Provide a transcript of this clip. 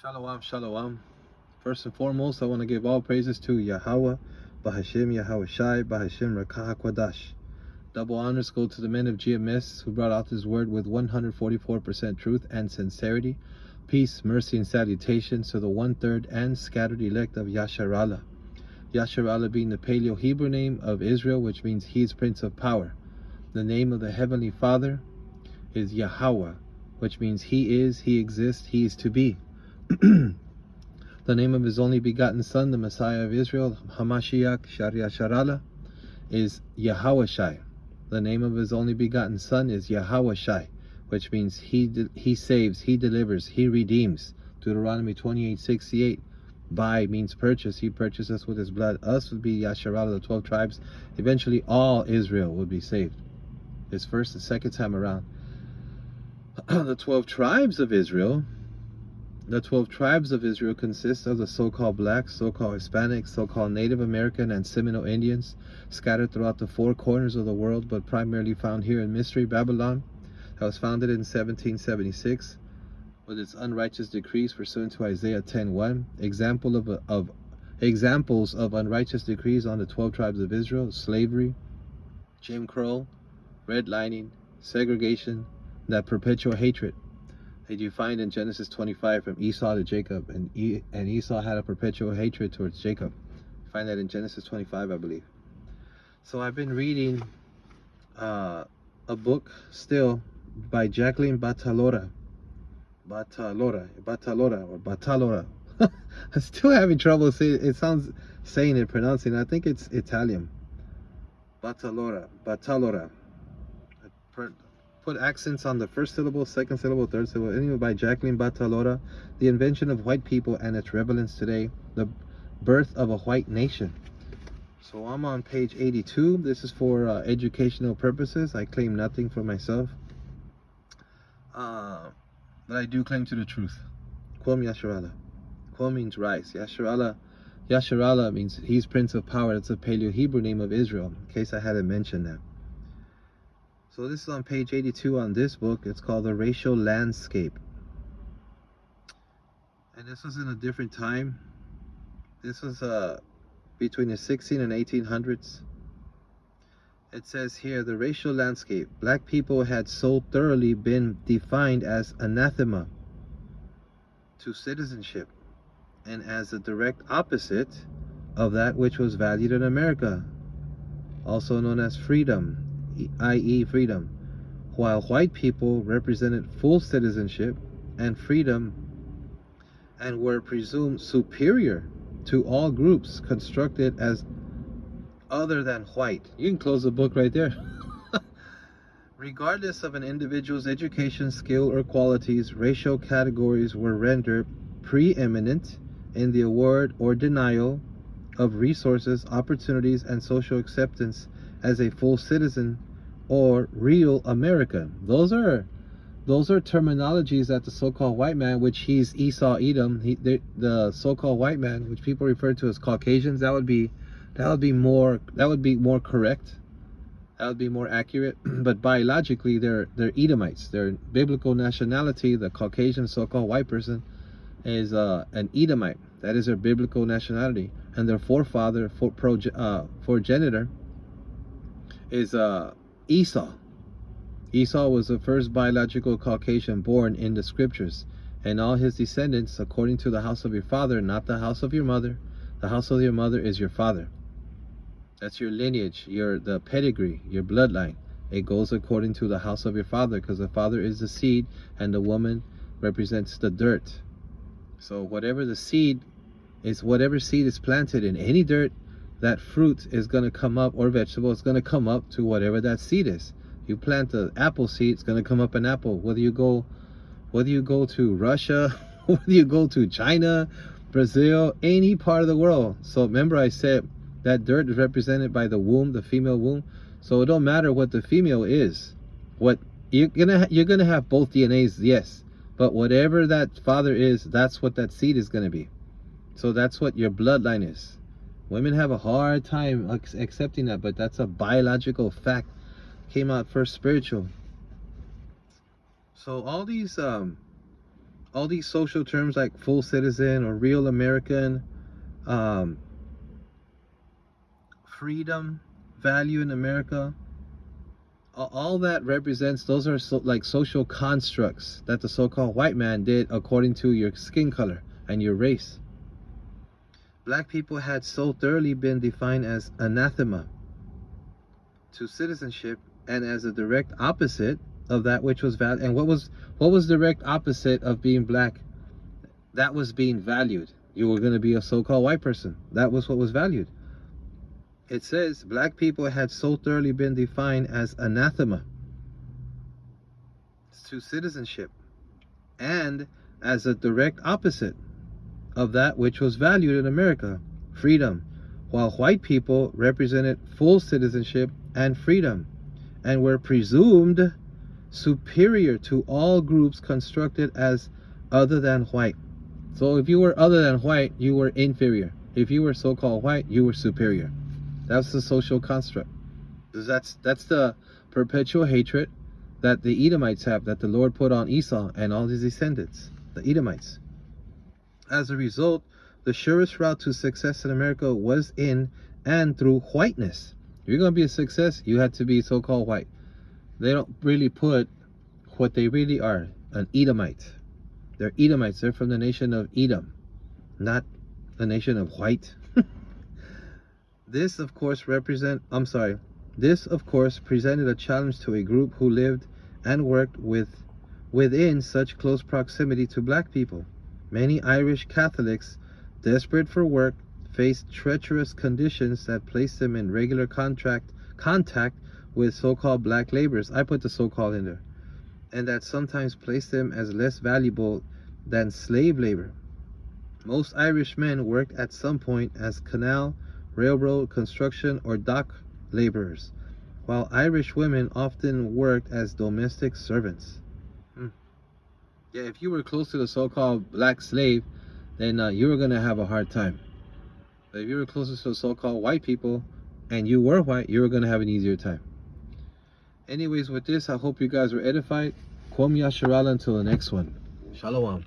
Shalom, shalom. First and foremost, I want to give all praises to Yahweh, Bahashim Yahweh Shai, Bahashim Rakah Kwadash. Double honors go to the men of GMS who brought out this word with 144% truth and sincerity. Peace, mercy, and salutations to the 1/3 and scattered elect of Yasharallah. Yasharallah being the Paleo Hebrew name of Israel, which means he is Prince of Power. The name of the Heavenly Father is Yahweh, which means he is, he exists, he is to be. The name of his only begotten Son, the Messiah of Israel, Hamashiach Shariah Sharala, is Yahweh Shai. The name of his only begotten Son is Yahweh Shai, which means he saves, he delivers, he redeems. Deuteronomy 28:68. Buy means purchase. He purchased us with his blood. Us would be Yasharala, the 12 tribes. Eventually all Israel would be saved. His first and second time around. The 12 tribes of Israel. The 12 tribes of Israel consist of the so-called blacks, so-called Hispanics, so-called Native American and Seminole Indians, scattered throughout the four corners of the world, but primarily found here in Mystery Babylon, that was founded in 1776, with its unrighteous decrees pursuant to Isaiah 10:1. Examples of unrighteous decrees on the 12 tribes of Israel: slavery, Jim Crow, redlining, segregation, that perpetual hatred that you find in Genesis 25 from Esau to Jacob, and Esau had a perpetual hatred towards Jacob. You find that in Genesis 25, I believe. So I've been reading a book still by Jacqueline Batalora. Batalora. I'm still having trouble pronouncing it. I think it's Italian. Batalora. Put accents on the first syllable, second syllable, third syllable. Anyway, by Jacqueline Batalora, The Invention of White People and Its Relevance Today, the Birth of a White Nation. So I'm on page 82. This is for educational purposes. I claim nothing for myself, but I do claim to the truth. Kwam Yasharallah. Kwam means rise. Yasharallah means he's Prince of Power. That's a Paleo Hebrew name of Israel, in case I hadn't mentioned that. So this is on page 82 on this book. It's called The Racial Landscape. And this was in a different time. This was between the 16 and 1800s. It says here, the racial landscape. Black people had so thoroughly been defined as anathema to citizenship, and as a direct opposite of that which was valued in America, also known as freedom, i.e. freedom, while white people represented full citizenship and freedom and were presumed superior to all groups constructed as other than white. You can close the book right there. Regardless of an individual's education, skill, or qualities, racial categories were rendered preeminent in the award or denial of resources, opportunities, and social acceptance as a full citizen or real American. Those are terminologies that the so-called white man, which he's Esau Edom, the so-called white man, which people refer to as Caucasians, that would be more correct. That would be more accurate. But biologically, they're Edomites. Their biblical nationality, the Caucasian so-called white person, is an Edomite. That is their biblical nationality, and their forefather, progenitor, is Esau. Esau was the first biological Caucasian born in the scriptures, and all his descendants, according to the house of your father, not the house of your mother. The house of your mother is your father. That's your lineage, the pedigree, your bloodline. It goes according to the house of your father, because the father is the seed and the woman represents the dirt. So whatever seed is planted in any dirt, that fruit is going to come up, or vegetable is going to come up to whatever that seed is. You plant an apple seed, it's going to come up an apple. Whether you go to Russia, whether you go to China, Brazil, any part of the world. So remember I said that dirt is represented by the womb, the female womb. So it don't matter what the female is. What you're gonna have both DNAs, yes. But whatever that father is, that's what that seed is gonna be. So that's what your bloodline is. Women have a hard time accepting that, but that's a biological fact. Came out first spiritual. So all these all these social terms like full citizen or real American, um, freedom, value in America, all that represents, those are like social constructs that the so-called white man did according to your skin color and your race. Black people had so thoroughly been defined as anathema to citizenship and as a direct opposite of that which was valued. And what was direct opposite of being black? That was being valued. You were going to be a so-called white person. That was what was valued. It says black people had so thoroughly been defined as anathema to citizenship and as a direct opposite of that which was valued in America, freedom, while white people represented full citizenship and freedom and were presumed superior to all groups constructed as other than white. So if you were other than white, you were inferior. If you were so-called white, you were superior. That's the social construct. That's the perpetual hatred that the Edomites have, that the Lord put on Esau and all his descendants, the Edomites. As a result, the surest route to success in America was in and through whiteness. If you're going to be a success, you have to be so-called white. They don't really put what they really are, an Edomite. They're Edomites. They're from the nation of Edom, not the nation of white. This, of course, presented a challenge to a group who lived and worked within such close proximity to black people. Many Irish Catholics, desperate for work, faced treacherous conditions that placed them in regular contact with so-called black laborers. I put the so-called in there. And that sometimes placed them as less valuable than slave labor. Most Irish men worked at some point as canal, railroad, construction, or dock laborers, while Irish women often worked as domestic servants. Yeah, if you were close to the so-called black slave, then you were going to have a hard time. But if you were closest to the so-called white people, and you were white, you were going to have an easier time. Anyways, with this, I hope you guys were edified. Kwam Yasharala until the next one. Shalom.